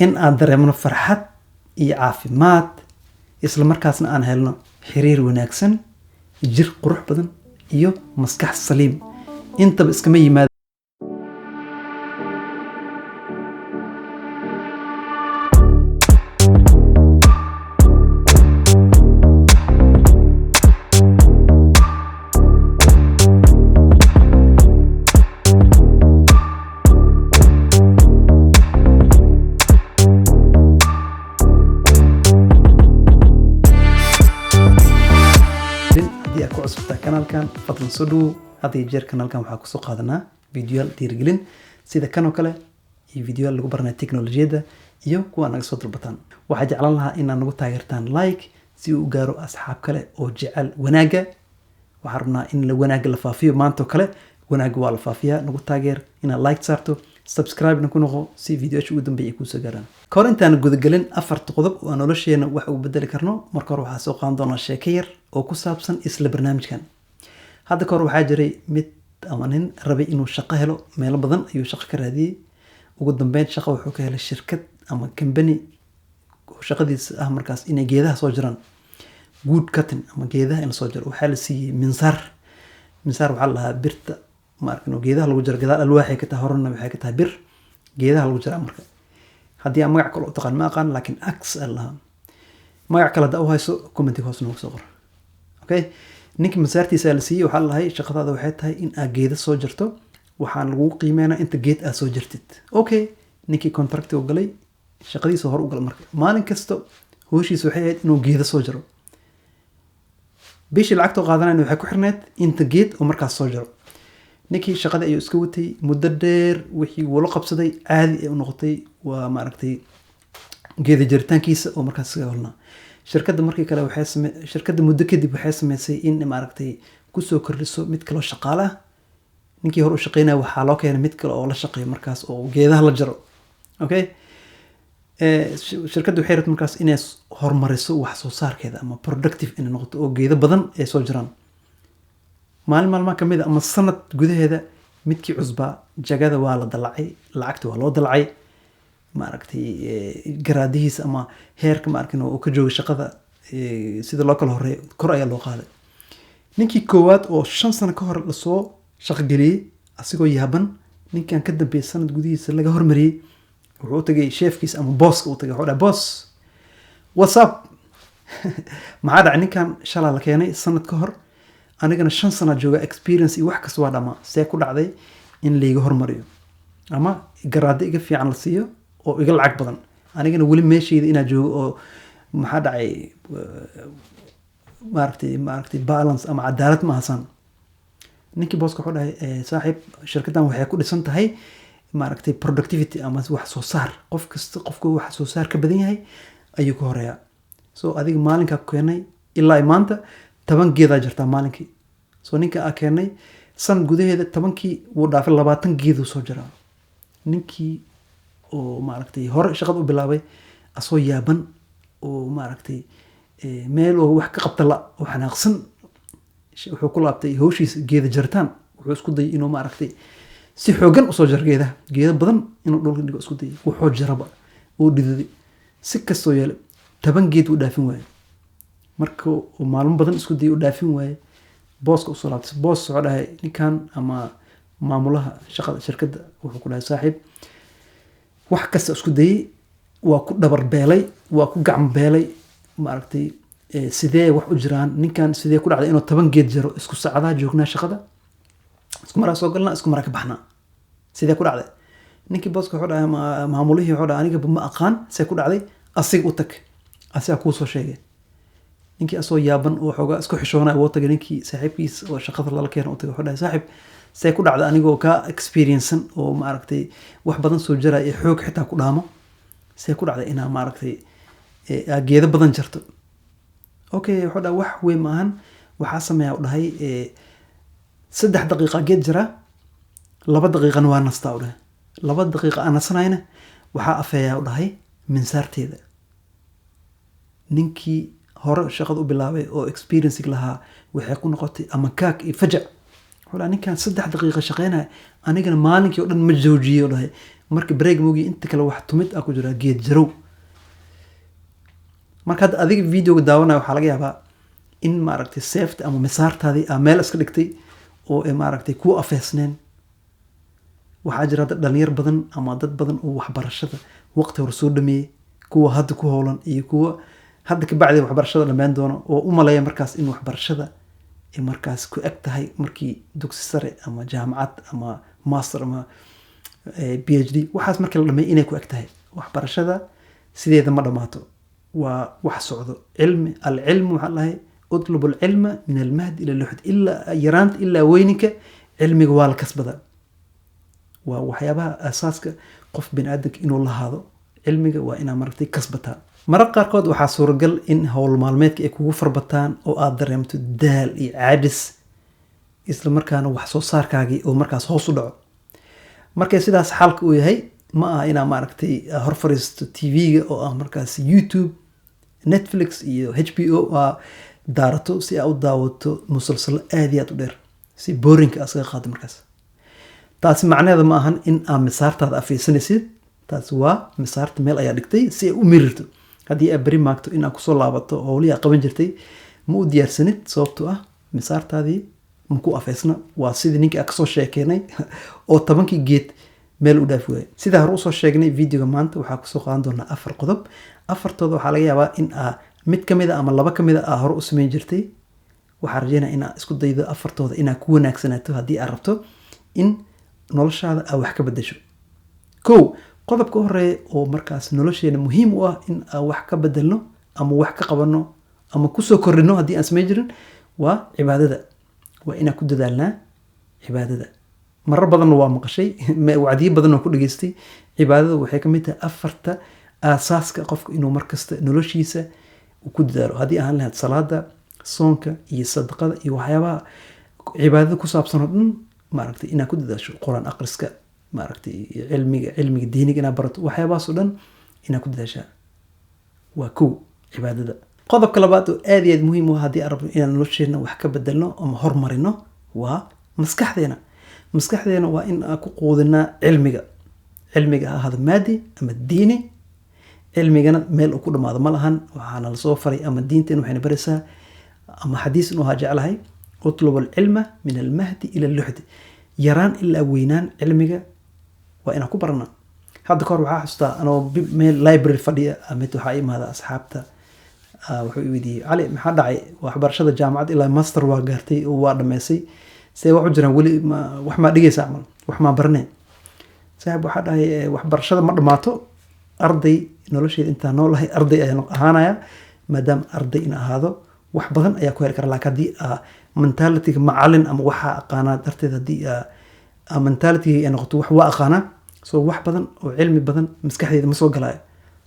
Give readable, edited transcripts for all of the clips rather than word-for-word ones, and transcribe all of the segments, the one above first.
in aan dareemno farxad iyo caafimaad isla markaasna aan helno xiriir wanaagsan, jir qurux badan iyo maskax saliim. intaba iskama yimaado kanaalkan. fadlan soo dhawow. hadda iyo jeer kanaalkan waxaa kusoo qaadanaa fiidiyoyaal dhiirigelin sida kan oo kale iyo fiidiyoyaal lagu baranayo teknolojiyadda iyo kuwa naga soo dalbataan. waxaa jeclaan lahaa inaad nagu taageertaan like si uu u gaaro asxaab kale oo jecel wanaagga. waxaan rabnaa in wanaagga la faafiyo. maanta oo kale wanaagga waa la faafiyaa. nagu taageer inaad like saarto, subscribe-na ku noqo si fiidiyoyaasha ugu dambeeya ay kuusoo gaaraan. ka hor intaan gudagelin 4 qodob oo aan nolosheena wax ugu bedeli karno, marka hore waxaa soo qaadan doonaa sheeko yar oo ku saabsan isla barnaamijkan. hadda ka hor waxaa jiray mid ama nin rabay inuu shaqo helo. meelo badan ayuu shaqo ka raadiyey. ugu dambeyn shaqo wuxuu ka helay shirkad ama company oo shaqadiisa ah markaas inay geedaha soo jiraan, wood cutting ama geedaha in la soo jiro. waxaa la siiyey minsaar. minsaar waxaa la lahaa birta maarkano geedaha lagu jiro. gadaal alwaaxay ka tahay, horena waxay ka tahay bir. geedaha lagu jira marka haddii aan magac kale u taqaan ma aqaan, laakiin axe aan lahaa. magac kale hadda u hayso commenti hoos noogu soo qor. okay, ninkii minsaartiisa la siiyey. waxaa la lahay shaqadaada waxay tahay in aad geeda soo jirto, waxaan lagu qiimeynaa inta geed aad soo jirtid. okay, ninkii contract u galay, shaqadiisa hor u galay. marka maalin kasta howshiisa waxay ahayd inuu geeda soo jiro. bishii lacagta qaadanayna waxay ku xirneed inta geed oo markaas soo jiro. ninkii shaqada ayuu iska watay muddo dheer. wixii wala qabsaday caadi ay u noqotay. waa maaragtay geeda jiritaankiisa oo markaas iska holnaa. shirkadda markii kale shirkadda muddo kadib waxay sameysay in maaragtay kusoo kordhiso mid kaloo shaqaale ah. ninkii hore u shaqeynaya waxaa loo keenay mid kale oo la shaqeeyo markaas oo geedaha la jaro. okay, shirkadda waxay rabtay markaas inay horumariso wax soo saarkeeda ama productive inay noqoto oo geedo badan ay soo jiraan. maalin maalmaha ka mid a ama sanad gudaheeda midkii cusbaa jagada waa la dalacay, lacagta waa loo dalacay. maaragtay garaadihiisa ama heerka maarkin oo ka jooga shaqada sida loo kala horeeyo kor ayaa loo qaaday. ninkii koowaad oo 5 sano ka hor lasoo shaqo geliyey asigoo yaaban, ninkan ka dambeeyay sanad gudihiisa laga hormariyey, wuxuu u tagay chefkiisa ama bosska u tagay. wuxuu dhahay boss, what's up? maxaa dhacay? ninkan shalaa la keenay sanad ka hor, anigana 5 sano jooga, experience iyo wax kasta waa dhamaa. see ku dhacday in layga hormariyo ama garaado iga fiican la siiyo oo iga lacag badan, anigana weli meeshayda inaa joogo? oo maxaa dhacay? maaragtay balance ama cadaalad ma hasan. ninkii booska wuxuu dhahay saaxiib, shirkaddan waxay ku dhisan tahay maaragtay productivity ama wax soo saar. qof kasta qofku wax soo saar ka badan yahay ayuu ka horeeyaa. so adiga maalinkaa ku keenay ilaa maanta 10 geedaa jirtaa maalinkii. so ninka aa keenay sanad gudaheeda 10kii wuu dhaafay 20 geeduu soo jiraa. ninkii oo maaragtay hore shaqada u bilaabay asoo yaaban oo maaragtay meel oo wax ka qabta la oo xanaaqsan, wuxuu ku laabtay howshiisa geeda jaritaan. wuxuu isku dayay inuu maaragtay si xoogan usoo jaro geedaha. geeda badan inuu dhulka dhigo isku dayay. wuxuu jaraba uu dhididay si kastoo yeelay 10 geed uu dhaafin waayay. marka uu maalmo badan isku dayay uu dhaafin waayay, booska usoo laabtay. boos wuxuu dhahay ninkan ama maamulaha shaqada shirkadda wuxuu ku dhahay saaxiib, wax kasta isku dayay, waa ku dhabar beelay, waa ku gacan beelay. maaragtay sidee wax u jiraan? ninkan sidee ku dhacday inuu 10 geed jaro? isku saacadaha joognaa shaqada, isku maraa soo galnaa, isku maraa ka baxnaa. sidee ku dhacday? ninkii booska wuxuu dhahay maamulihii wuxuu dhahay aniga ma aqaan see ku dhacday, asiga u tag, asigaa kuu soo sheegay. ninkii asoo yaaban oo xoogaa isku xishoonay wuu tagay ninkii saaxiibkiis oo shaqada lala keenay u tagay. wuxuu dhahay saaxiib, see ku dhacday anigoo ka experiencean oo maaragtay wax badan soo jira iyo xoog xitaa ku dhaamo, see ku dhacday inaa maaragtay geedo badan jarto? okay, wuxuu dhahay wax weyn maahan, waxaa sameeyaa u dhahay 3 daqiiqa geed jira, 2 daqiiqana waa nastaa u dhahay. 2 daqiiqa aan nasanayna waxaa afeeyaa u dhahay minsaarteeda. ninkii hore shaqada u bilaabay oo experience lahaa waxay ku noqotay ama kaag iyo fajac. wuxuu dhahay ninkan 3 daqiiqa shaqeynaya, anigana maalinkii oo dhan ma joojiyo dhahay marka break moogi inta kale wax tumid ah ku jira geed jarow. marka hadda adiga videoga daawanaya waxaa laga yaabaa in maaragtay seefta ama misaartaadii aa meel iska dhigtay oo maaragtay ku afeesneen. waxaa jira dad dhalinyar badan ama dad badan oo waxbarashada waqti hore soo dhameeyey, kuwa hadda ku howlan iyo kuwa hadda ka bacdi waxbarashada dhammaan doono oo u maleeya markaas in waxbarashada ay markaas ku eg tahay markii dugsi sare ama jaamacad ama master ama PhD waxaas markii la dhameeyay inay ku eg tahay. waxbarashada sideeda ma dhamaato, waa wax socdo. cilmi alcilmu waxaa lahay utlub alcilma min almahdi ila luxd, ilaa yaraanta ilaa weyninka cilmiga waa la kasbadaa. waa waxyaabaha asaaska qof bini aadamka inuu lahaado. cilmiga waa inaa maragtay kasbataa. mararka qaarkood waxaa suuragal in howl maalmeedka ay kugu farbataan oo aad dareemto daal iyo caajis, isla markaana wax soo saarkaagii oo markaas hoos u dhaco. markay sidaas xaalka uu yahay ma aha inaa maaragtay hor fariisto tv-ga oo ah markaas YouTube, Netflix iyo HBO aa daarato si aa u daawato musalsalo aad iyo aad u dheer si boorinka asaga qaado. markaas taasi macnaheeda ma ahan in aa misaartaada afiisanaysid. taasi waa misaarta meel ayaa dhigtay si ay u mirirto. haddii aa beri maagto in aa kusoo laabato howlihii aa qaban jirtay ma u diyaarsanid, sababtoo ah misaartaadii maku afeysna. waa sidii ninkii aa kasoo sheekeynay oo 10 geed meel u dhaafi waayay. sidaa hore usoo sheegnay videoga maanta waxaa kusoo qaadan doonaa 4 qodob. 4tooda waxaa laga yaabaa in aa mid kamid a ama 2 kamid a aa hore u sameyn jirtay. waxaa rajeynaya in aa isku daydo 4tooda inaa ku wanaagsanaato haddii aa rabto in noloshaada aa wax ka bedesho. kow, qodobka horeeya oo markaas nolosheena muhiim u ah in aa wax ka bedelno ama wax ka qabano ama kusoo kordhino haddii aan sameyn jirin waa cibaadada. waa inaan ku dadaalnaa cibaadada. marar badanna waa maqashay wacdiyo badan oo ku dhageystay. cibaadada waxay kamid tahay 4ta aasaaska qofka inuu markasta noloshiisa ku dadaalo. haddii aan lahayd salaada, soonka iyo sadaqada iyo waxyaabaha cibaadada ku saabsan oo dhan maaragtay inaad ku dadaasho. quraan akhriska, maaragtay cilmiga diiniga inaad barato, waxyaabahaas oo dhan inaad ku dadaashaa. waa kow, cibaadada. qodobka labaad oo aad iyo aad muhiim u ah haddii aan rabno inaan nolosheena wax ka bedelno ama horumarino waa maskaxdeena. maskaxdeena waa in aan ku quudinaa cilmiga. cilmiga ha ahaado maadi ama diini. cilmigana meel uu ku dhamaado ma lahan. waxaana lasoo faray ama diinteen waxayna baraysaa ama xadiis inuu ahaa jeclahay utlub alcilma min almahdi ila luxdi, yaraan ilaa weynaan cilmiga waa inaan ku baranaa. hadda kahor waxaa xustaa anoo meel library fadhiya mid waxaa imaada asxaabta wuxuu i weydiiyey, cali maxaa dhacay waxbarashada jaamacad ilaa master waa gaartay oo waa dhameysay, see wax u jiraan weli wax maa dhigaysa camal, wax maa baraneen? saaxiib waxaa dhahay waxbarashada ma dhamaato. arday nolosheeda intaa noolahay arday ayaan ahaanaya. maadaama arday in ahaado wax badan ayaa ku heli kara. laakiin haddii mentalityga macalin ama waxaa aqaanaa darteed haddii mentalityga ay noqoto wax waa aqaanaa, soo wax badan oo cilmi badan maskaxdeeda ma soo galaayo.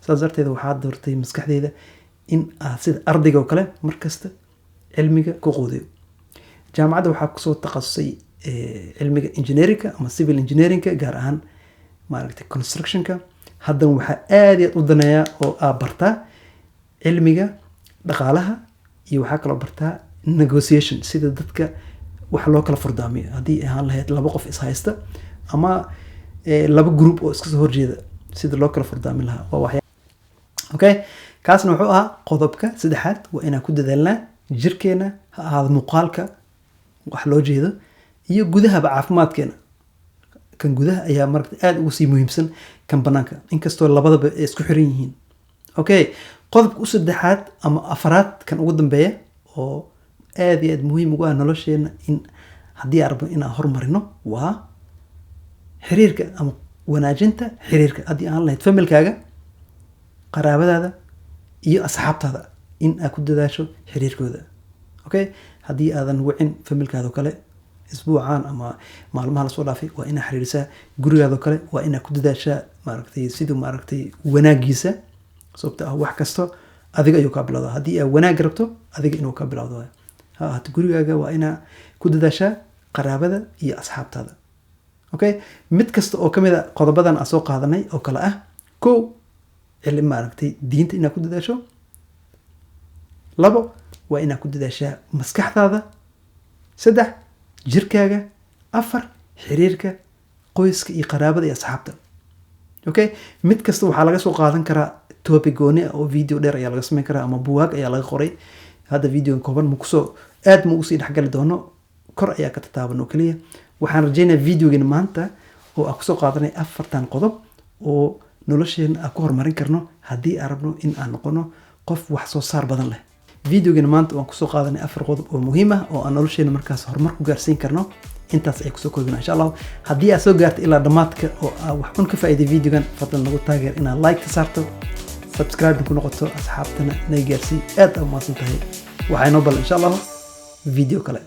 saas darteed waxaa doortay maskaxdeeda in sida ardayga oo kale markasta cilmiga ku quudiyo. jaamacadda waxaa kusoo takhasusay cilmiga engineerinka ama civil engineerinka, gaar ahaan maaragtay constructionka. haddana waxaa aad iyo aad u daneeyaa oo bartaa cilmiga dhaqaalaha iyo waxaa kaloo bartaa negotiation, sida dadka wax loo kala furdaamiyo. haddii ahaan lahayd 2 qof is haysta ama 2 group oo iska soo horjeeda, sida loo kala furdaamin lahaa. waa waxyaa okay. kaasna wuxuu ahaa qodobka 3aad. waa inaan ku dadaalnaa jirkeena, ha ahaado muuqaalka wax loo jeedo iyo gudahaba caafimaadkeena. kan gudaha ayaa maragta aad ugu sii muhiimsan kan banaanka, inkastoo labadaba ay isku xiran yihiin. okay, qodobka 3aad ama 4aad kan ugu dambeeya oo aad iyo aad muhiim ugu ah nolosheena in haddii aan rabno inaan horumarino waa xiriirka ama wanaajinta xiriirka. haddii aan lahayd familkaaga, qaraabadaada iyo asxaabtaada in aad ku dadaasho xiriirkooda. okay, haddii aadan wicin familkaada oo kale isbuucan ama maalmaha lasoo dhaafay, waa inaa xiriirisaa. gurigaada oo kale waa inaa ku dadaashaa maaragtay siduu maaragtay wanaagiisa, sababta ah wax kasto adiga ayuu kaa bilowdaa. haddii aad wanaag rabto adiga inuu kaa bilowdo. ha ahaato gurigaaga waa inaa ku dadaashaa, qaraabada iyo asxaabtaada. okay, mid kasta oo kamid a qodobadan aan soo qaadanay oo kale ah: kow, cilmi maaragtay diinta inaad ku dadaasho. 2, waa inaad ku dadaashaa maskaxdaada. 3, jirkaaga. 4, xiriirka. qoyska iyo qaraabada iyo asxaabta. Okay, mid kasta waxaa laga soo qaadan karaa topic gooni oo video dheer ayaa laga sameyn karaa ama buugaag ayaa laga qoray. Hadda video kooban ma kusoo aad ma usii dhexgali doono, kor ayaa ka tataaban oo kaliya. Waxaan rajaynayaa videogan maanta oo aan kusoo qaadanay 4 qodob oo nolosheena aan ku horumarin karno haddii aan rabno in aan noqono qof wax soo saar badan leh. Videogan maanta waan kusoo qaadanay 4 qodob oo muhiim ah oo aan nolosheena markaas horumar ku gaarsiin karno. intaas ay kusoo koobina insha Allah. haddii aad soo gaartay ilaa dhamaadka oo aad wax un ka faa'iiday videogan, fadlan nagu taageer inaad like ka saarto, subscribe ku noqoto, asxaabtana nay gaarsii. aad u mahadsan tahay. waxaa inoo balan insha Allah video kale.